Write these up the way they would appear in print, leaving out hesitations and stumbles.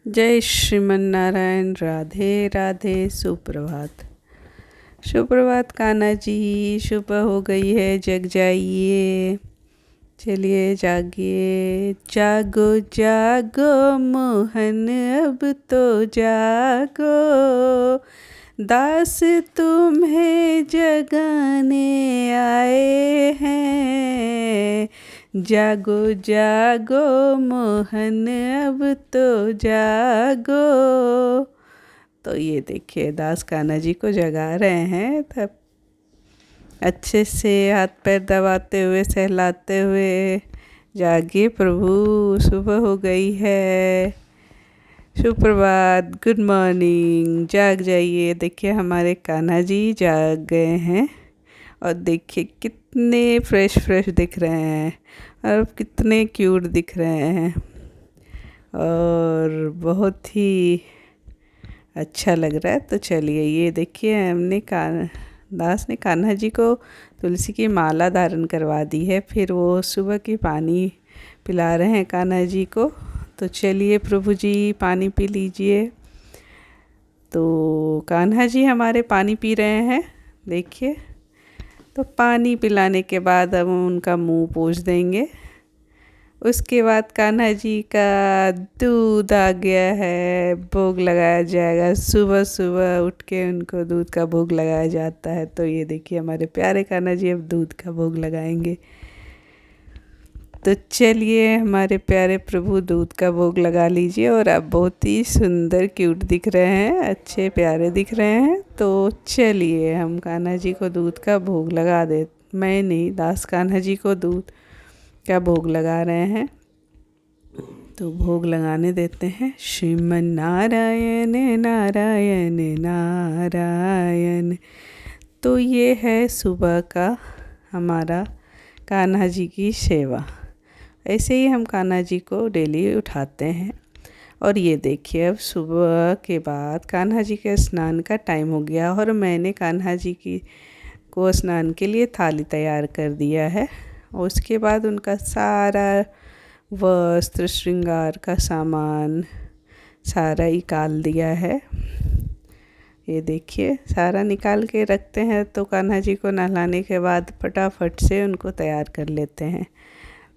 जय श्रीमन नारायण। राधे राधे। सुप्रभात। सुप्रभात कान्हा जी। सुबह हो गई है, जग जाइए। चलिए जागिए। जागो जागो मोहन अब तो जागो, दास तुम्हें जगाने आए हैं। जागो जागो मोहन अब तो जागो। तो ये देखिए दास कान्हा जी को जगा रहे हैं, तब अच्छे से हाथ पैर दबाते हुए सहलाते हुए, जागिए प्रभु, सुबह हो गई है। सुप्रभात, गुड मॉर्निंग। जाग जाइए। देखिए हमारे कान्हा जी जाग गए हैं और देखिए कितने फ्रेश फ्रेश दिख रहे हैं और कितने क्यूट दिख रहे हैं और बहुत ही अच्छा लग रहा है। तो चलिए ये देखिए हमने दास ने कान्हा जी को तुलसी की माला धारण करवा दी है, फिर वो सुबह की पानी पिला रहे हैं कान्हा जी को। तो चलिए प्रभु जी पानी पी लीजिए। तो कान्हा जी हमारे पानी पी रहे हैं, देखिए। तो पानी पिलाने के बाद अब उनका मुंह पोंछ देंगे। उसके बाद कान्हा जी का दूध आ गया है, भोग लगाया जाएगा। सुबह सुबह उठ के उनको दूध का भोग लगाया जाता है। तो ये देखिए हमारे प्यारे कान्हा जी अब दूध का भोग लगाएंगे। तो चलिए हमारे प्यारे प्रभु दूध का भोग लगा लीजिए। और आप बहुत ही सुंदर क्यूट दिख रहे हैं, अच्छे प्यारे दिख रहे हैं। तो चलिए हम कान्हा जी को दूध का भोग लगा दे। मैं नहीं, दास कान्हा जी को दूध का भोग लगा रहे हैं। तो भोग लगाने देते हैं। श्रीमन नारायण नारायण नारायण। तो ये है सुबह का हमारा कान्हा जी की सेवा। ऐसे ही हम कान्हा जी को डेली उठाते हैं। और ये देखिए अब सुबह के बाद कान्हा जी के स्नान का टाइम हो गया और मैंने कान्हा जी को स्नान के लिए थाली तैयार कर दिया है। और उसके बाद उनका सारा वस्त्र श्रृंगार का सामान सारा निकाल दिया है। ये देखिए सारा निकाल के रखते हैं। तो कान्हा जी को नहलाने के बाद फटाफट से उनको तैयार कर लेते हैं।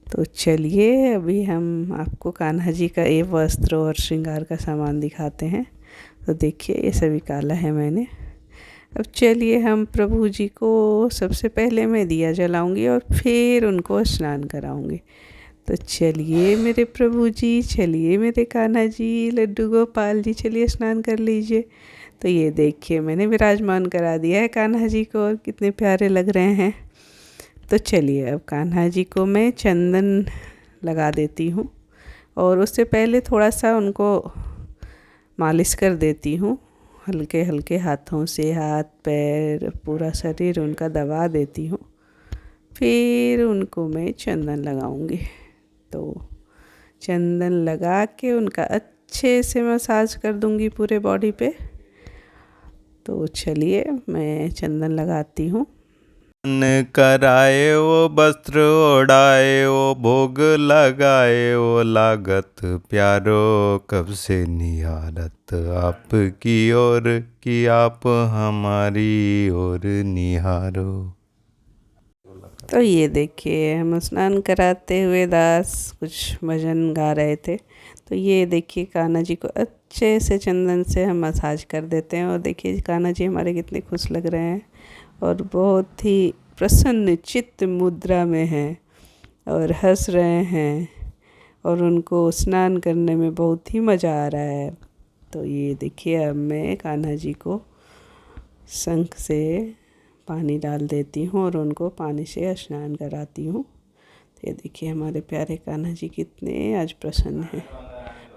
तो चलिए अभी हम आपको कान्हा जी का ये वस्त्र और श्रृंगार का सामान दिखाते हैं। तो देखिए ये सभी निकाला है मैंने। अब चलिए हम प्रभु जी को सबसे पहले मैं दिया जलाऊंगी और फिर उनको स्नान कराऊंगी। तो चलिए मेरे प्रभु जी, चलिए मेरे कान्हा जी, लड्डू गोपाल जी, चलिए स्नान कर लीजिए। तो ये देखिए मैंने विराजमान करा दिया है कान्हा जी को और कितने प्यारे लग रहे हैं। तो चलिए अब कान्हा जी को मैं चंदन लगा देती हूँ और उससे पहले थोड़ा सा उनको मालिश कर देती हूँ। हल्के हल्के हाथों से हाथ पैर पूरा शरीर उनका दबा देती हूँ। फिर उनको मैं चंदन लगाऊंगी। तो चंदन लगा के उनका अच्छे से मसाज कर दूंगी पूरे बॉडी पे। तो चलिए मैं चंदन लगाती हूँ। कराए वो वस्त्र ओढ़ाए वो भोग लगाए वो लागत प्यारो कब से निहारत आपकी ओर कि आप हमारी ओर निहारो। तो ये देखिए हम स्नान कराते हुए दास कुछ भजन गा रहे थे। तो ये देखिए कान्हा जी को अच्छे से चंदन से हम मसाज कर देते हैं। और देखिए कान्हा जी हमारे कितने खुश लग रहे हैं और बहुत ही प्रसन्न चित्त मुद्रा में हैं और हंस रहे हैं और उनको स्नान करने में बहुत ही मज़ा आ रहा है। तो ये देखिए अब मैं कान्हा जी को शंख से पानी डाल देती हूँ और उनको पानी से स्नान कराती हूँ। तो ये देखिए हमारे प्यारे कान्हा जी कितने आज प्रसन्न हैं,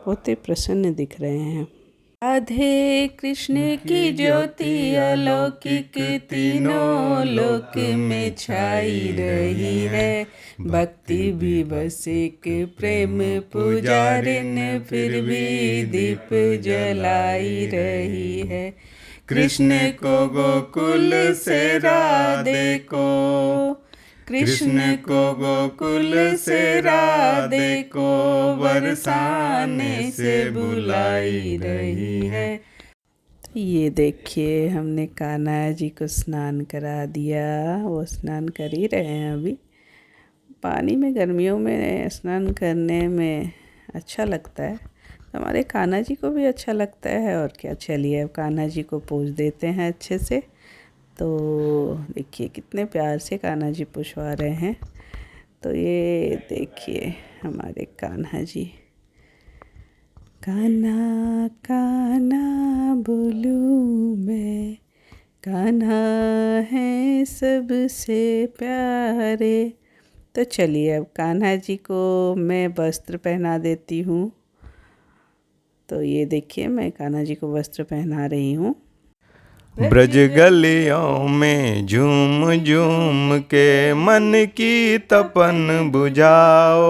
बहुत ही प्रसन्न दिख रहे हैं। राधे कृष्ण की ज्योति अलौकिक तीनों लोक में छाई रही है। भक्ति भी बस एक प्रेम पुजारिन फिर भी दीप जलाई रही है। कृष्ण को गोकुल से राधे को कृष्ण को गोकुल से राधे को बरसाने से बुलाई रही है। ये देखिए हमने कान्हा जी को स्नान करा दिया, वो स्नान कर ही रहे हैं अभी। पानी में गर्मियों में स्नान करने में अच्छा लगता है, तो हमारे कान्हा जी को भी अच्छा लगता है। और क्या, चलिए अब कान्हा जी को पूज देते हैं अच्छे से। तो देखिए कितने प्यार से कान्हा जी पुछवा रहे हैं। तो ये देखिए हमारे कान्हा जी। कान्हा कान्हा बोलूं मैं, कान्हा है सबसे प्यारे। तो चलिए अब कान्हा जी को मैं वस्त्र पहना देती हूँ। तो ये देखिए मैं कान्हा जी को वस्त्र पहना रही हूँ। ब्रज गलियों में झूम झूम के मन की तपन बुझाओ,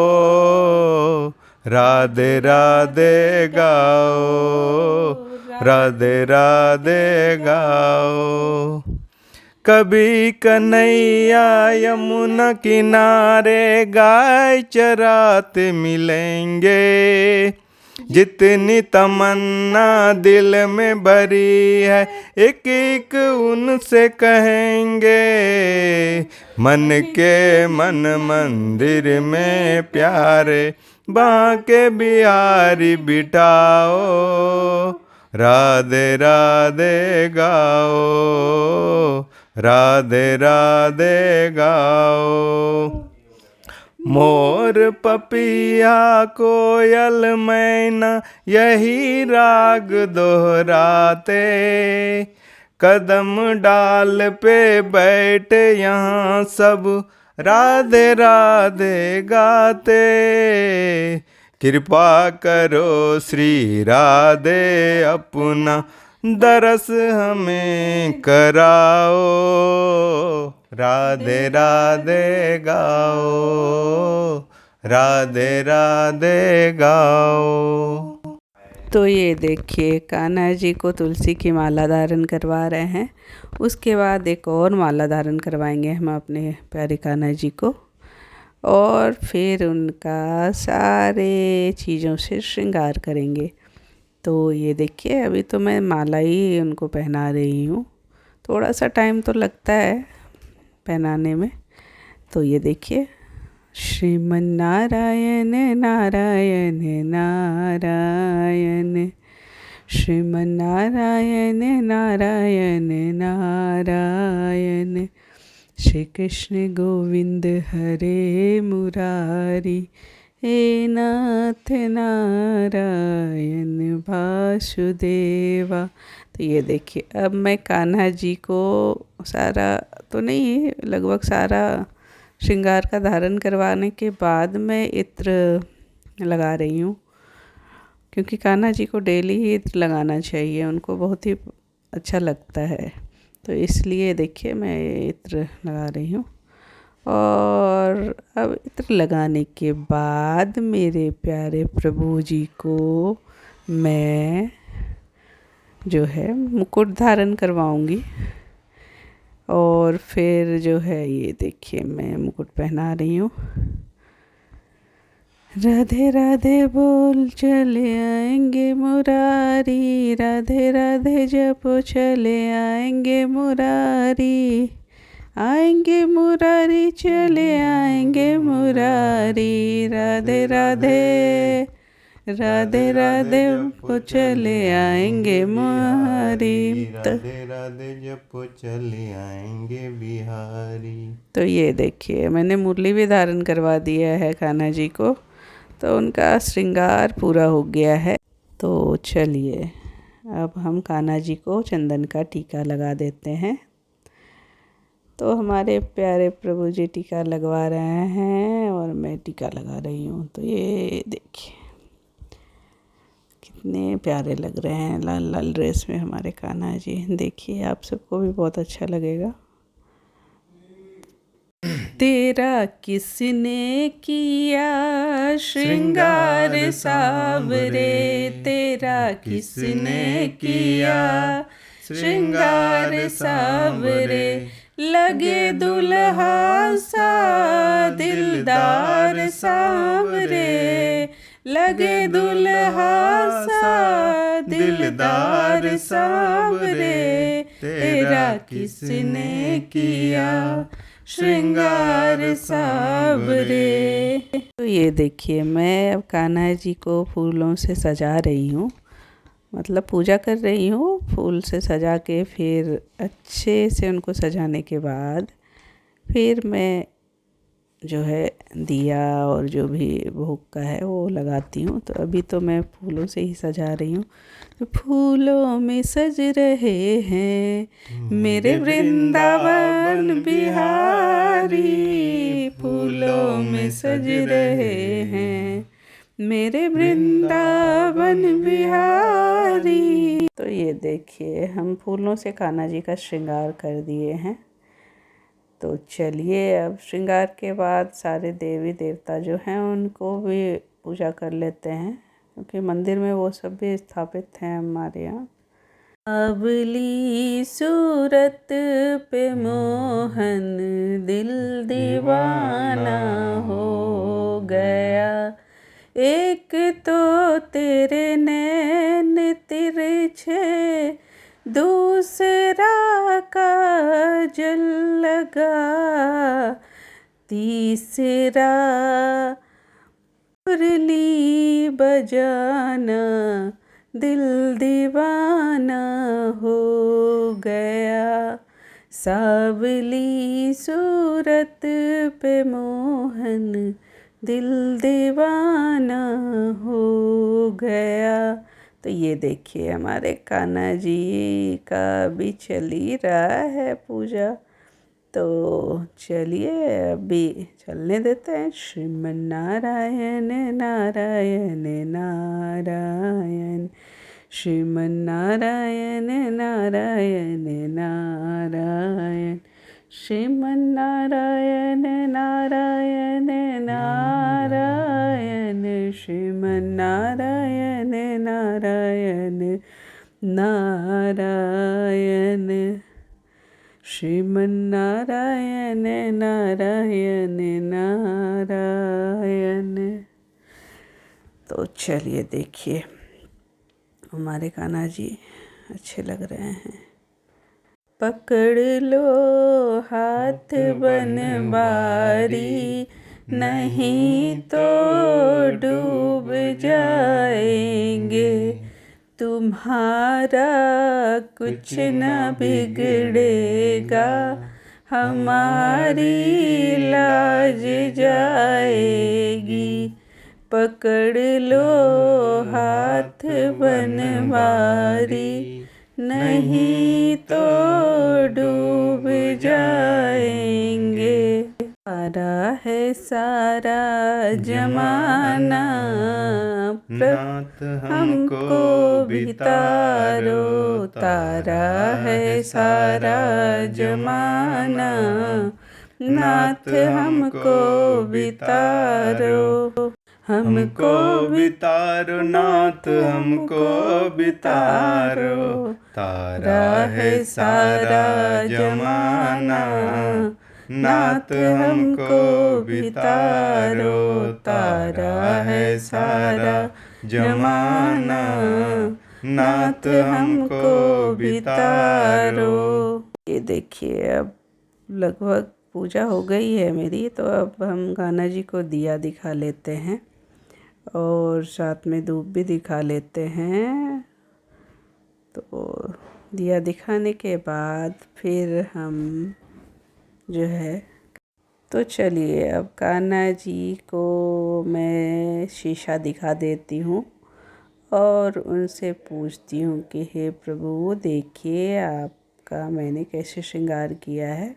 राधे राधे गाओ, राधे राधे गाओ। कभी कन्हैया यमुना किनारे गाय चराते मिलेंगे, जितनी तमन्ना दिल में भरी है एक एक उनसे कहेंगे। मन के मन मंदिर में प्यारे बांके बिहारी बिठाओ, राधे राधे गाओ, राधे राधे गाओ। मोर पपिया कोयल मैना यही राग दोहराते, कदम डाल पे बैठे यहाँ सब राधे राधे गाते। कृपा करो श्री राधे अपना दरस हमें कराओ, राधे राधे गाओ, राधे राधे गाओ। तो ये देखिए कान्हा जी को तुलसी की माला धारण करवा रहे हैं। उसके बाद एक और माला धारण करवाएंगे हम अपने प्यारे कान्हा जी को, और फिर उनका सारे चीज़ों से श्रृंगार करेंगे। तो ये देखिए अभी तो मैं माला ही उनको पहना रही हूँ, थोड़ा सा टाइम तो लगता है पहनाने में। तो ये देखिए श्रीमन नारायण नारायण नारायण, श्रीमन नारायण नारायण नारायण, श्री कृष्ण गोविंद हरे मुरारी, हे नाथ नारायण वासुदेवा। तो ये देखिए अब मैं कान्हा जी को सारा तो नहीं, लगभग सारा श्रृंगार का धारण करवाने के बाद मैं इत्र लगा रही हूँ, क्योंकि कान्हा जी को डेली ही इत्र लगाना चाहिए, उनको बहुत ही अच्छा लगता है। तो इसलिए देखिए मैं इत्र लगा रही हूँ। और अब इत्र लगाने के बाद मेरे प्यारे प्रभु जी को मैं जो है मुकुट धारण करवाऊंगी। और फिर जो है ये देखिए मैं मुकुट पहना रही हूँ। राधे राधे बोल चले आएंगे मुरारी, राधे राधे जपो चले आएंगे मुरारी, आएंगे मुरारी चले आएंगे मुरारी, राधे राधे राधे राधे वो चले आएंगे मुरारी, राधे राधे जपो चले आएंगे बिहारी। तो ये देखिए मैंने मुरली भी धारण करवा दिया है कान्हा जी को, तो उनका श्रृंगार पूरा हो गया है। तो चलिए अब हम कान्हा जी को चंदन का टीका लगा देते हैं। तो हमारे प्यारे प्रभु जी टीका लगवा रहे हैं और मैं टीका लगा रही हूँ। तो ये देखिए कितने प्यारे लग रहे हैं लाल लाल ड्रेस में हमारे कान्हा जी। देखिए आप सबको भी बहुत अच्छा लगेगा। तेरा किसने किया श्रृंगार सावरे, तेरा किसने किया श्रृंगार सावरे, लगे दुल्हा सा दिलदार सांवरे, लगे दुल्हा सा दिलदार सांवरे, तेरा किसने किया श्रृंगार सांवरे। तो ये देखिए, मैं अब कान्हा जी को फूलों से सजा रही हूँ, मतलब पूजा कर रही हूँ। फूल से सजा के फिर अच्छे से उनको सजाने के बाद फिर मैं जो है दिया और जो भी भोग का है वो लगाती हूँ। तो अभी तो मैं फूलों से ही सजा रही हूँ। तो फूलों में सज रहे हैं मेरे वृंदावन बिहारी, फूलों में सज रहे हैं मेरे वृंदावन बिहारी। तो ये देखिए, हम फूलों से कान्हा जी का श्रृंगार कर दिए हैं। तो चलिए, अब श्रृंगार के बाद सारे देवी देवता जो हैं उनको भी पूजा कर लेते हैं, क्योंकि मंदिर में वो सब भी स्थापित हैं हमारे यहाँ। अबली सूरत पे मोहन दिल दीवाना हो गया, एक तो तेरे नैन तिरछे, दूसरा काजल लगा, तीसरा मुरली बजाना दिल दीवाना हो गया, सावली सूरत पे मोहन दिल दीवाना हो गया। तो ये देखिए, हमारे कान्हा जी का भी चल ही रहा है पूजा। तो चलिए अभी चलने देते हैं। श्रीमन नारायण नारायण नारायण, श्रीमन नारायण नारायण नारायण, श्रीमन नारायण नारायण नारायण, श्रीमन नारायण नारायण नारायण, श्रीमन नारायण नारायण नारायण। तो चलिए देखिए, हमारे कान्हा जी अच्छे लग रहे हैं। पकड़ लो हाथ बनवारी, नहीं तो डूब जाएंगे, तुम्हारा कुछ न बिगड़ेगा, हमारी लाज जाएगी। पकड़ लो हाथ बनवारी, नहीं तो डूब जाएंगे। सारा है सारा जमाना, नाथ हमको भी तारो, तारा है सारा जमाना, नाथ हमको भी तारो, हमको भी तारो नाथ, हमको भी तारो, तारा है सारा जमाना, नाथ हमको भी तारो, तारा है सारा जमाना, नाथ हमको भी तारो। ये देखिए, अब लगभग पूजा हो गई है मेरी। तो अब हम कान्हा जी को दिया दिखा लेते हैं और साथ में धूप भी दिखा लेते हैं। तो दिया दिखाने के बाद फिर हम जो है, तो चलिए अब कान्हा जी को मैं शीशा दिखा देती हूँ और उनसे पूछती हूँ कि हे प्रभु, देखिए आपका मैंने कैसे श्रृंगार किया है।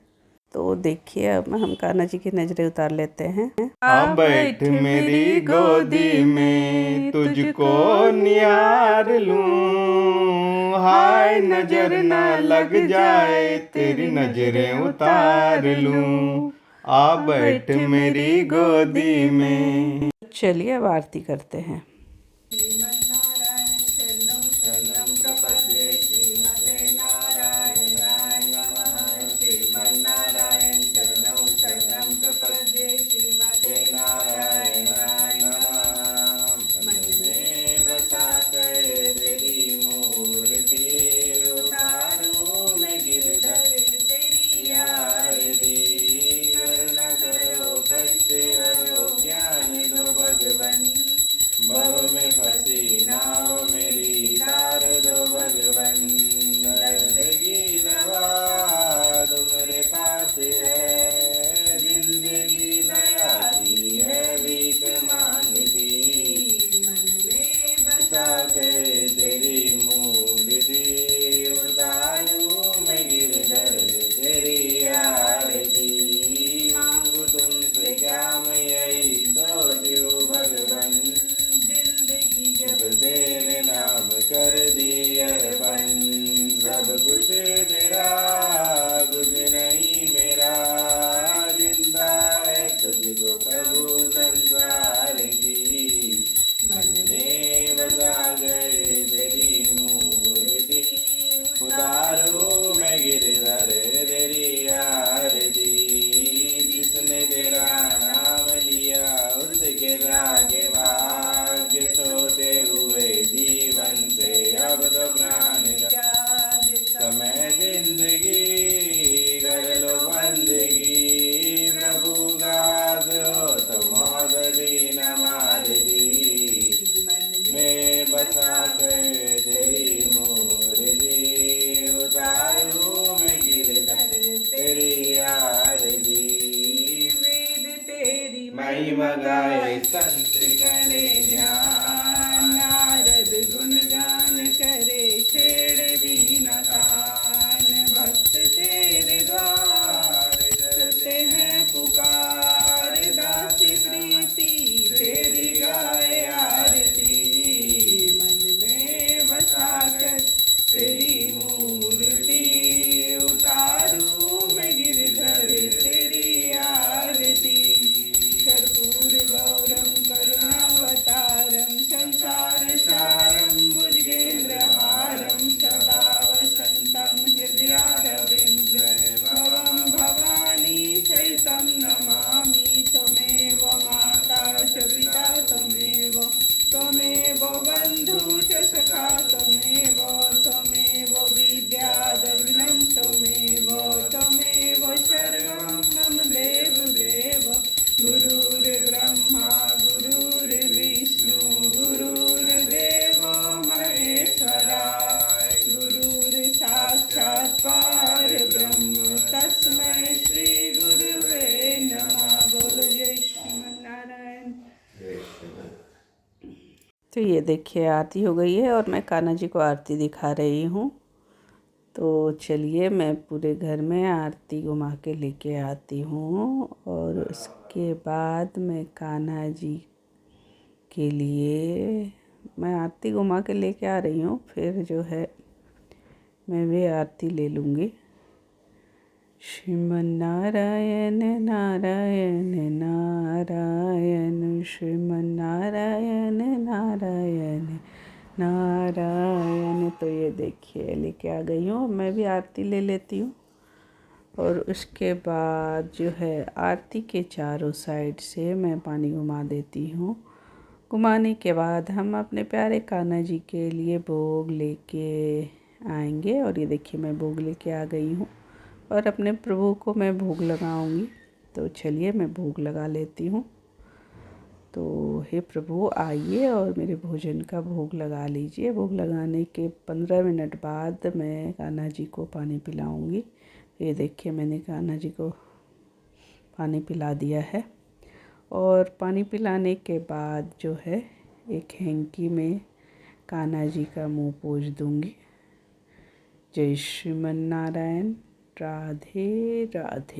तो देखिए, अब हम कान्हा जी की नजरें उतार लेते हैं। आ बैठ मेरी गोदी में, तुझको निहार लूं, हाय नजर ना लग जाए, तेरी नजरें उतार लूं, आ बैठ मेरी गोदी में। चलिए अब आरती करते हैं। कर तेरी मूर्ति, उतारूं मैं गिरधर तेरी आरती। मांगू तुमसे क्या मैं यही सोचूं भगवन, जिंदगी जब तेरे नाम कर दी अर्पण। सब कुछ तेरा कुछ नहीं मेरा, जिंदा है तुझको प्रभु संसार की। मन में बसा गए तेरी मूर्ति, उतारूं मैं गिरधर तेरी आरती। जिसने तेरा नाम लिया उसके लागे भाग्य, सोते हुए जीवन से अब तो प्राण समय जिंदगी कर लो बंदगी। प्रभु गाद हो तो मौत भी न मार दी। मैं बसा कर तेरी मूर्ति, उतारूं मैं गिरधर तेरी आरती। वेद तेरी महिमा गाए संत करे ध्यान, नारद गुणगान करे छेड़ बीना तान। भक्त तेरे द्वार करते हैं पुकार, दासी प्रीति तेरी गाए आरती। मन में बसा कर तेरी मूर्ति, उतारूं मैं गिरधर तेरी आरती। कर्पूर गौरम करुणावतारम, संसार सारम भुजगेन्द्रहारम, सदा वसन्तं हृदयारविन्द्र भवं भवानी सहितं नमामि। त्वमेव माता च पिता त्वमेव, त्वमेव बन्धु च सखा त्वमेव, त्वमेव विद्यादग्नं त्वमेव, त्वमेव सर्वं मम देवदेव। गुरुर्ब्रह्मा गुरुर्विष्णु गुरुर्देवो महेश्वरा, गुरुर्साक्षात् परब्रह्म तस्मै श्री गुरुवे नमः। बोलो जय श्रीमन्नारायण। तो ये देखिए आरती हो गई है और मैं कान्हा जी को आरती दिखा रही हूँ। तो चलिए मैं पूरे घर में आरती घुमा के लेके आती हूँ और उसके बाद मैं कान्हा जी के लिए मैं आरती घुमा के लेके आ रही हूँ, फिर जो है मैं भी आरती ले लूँगी। श्रीमन्नारायण नारायण नारायण, श्रीमन्नारायण नारायण नारायण। तो ये देखिए लेके आ गई हूँ, मैं भी आरती ले लेती हूँ। और उसके बाद जो है आरती के चारों साइड से मैं पानी घुमा देती हूँ। घुमाने के बाद हम अपने प्यारे कान्हा जी के लिए भोग लेके आएंगे। और ये देखिए मैं भोग लेके आ गई हूँ और अपने प्रभु को मैं भोग लगाऊंगी। तो चलिए मैं भोग लगा लेती हूँ। तो हे प्रभु आइए और मेरे भोजन का भोग लगा लीजिए। भोग लगाने के 15 मिनट बाद मैं कान्हा जी को पानी पिलाऊंगी। ये देखिए मैंने कान्हा जी को पानी पिला दिया है। और पानी पिलाने के बाद जो है एक हैंकी में कान्हा जी का मुंह पोंछ दूंगी। जय श्रीमन्नारायण। राधे राधे।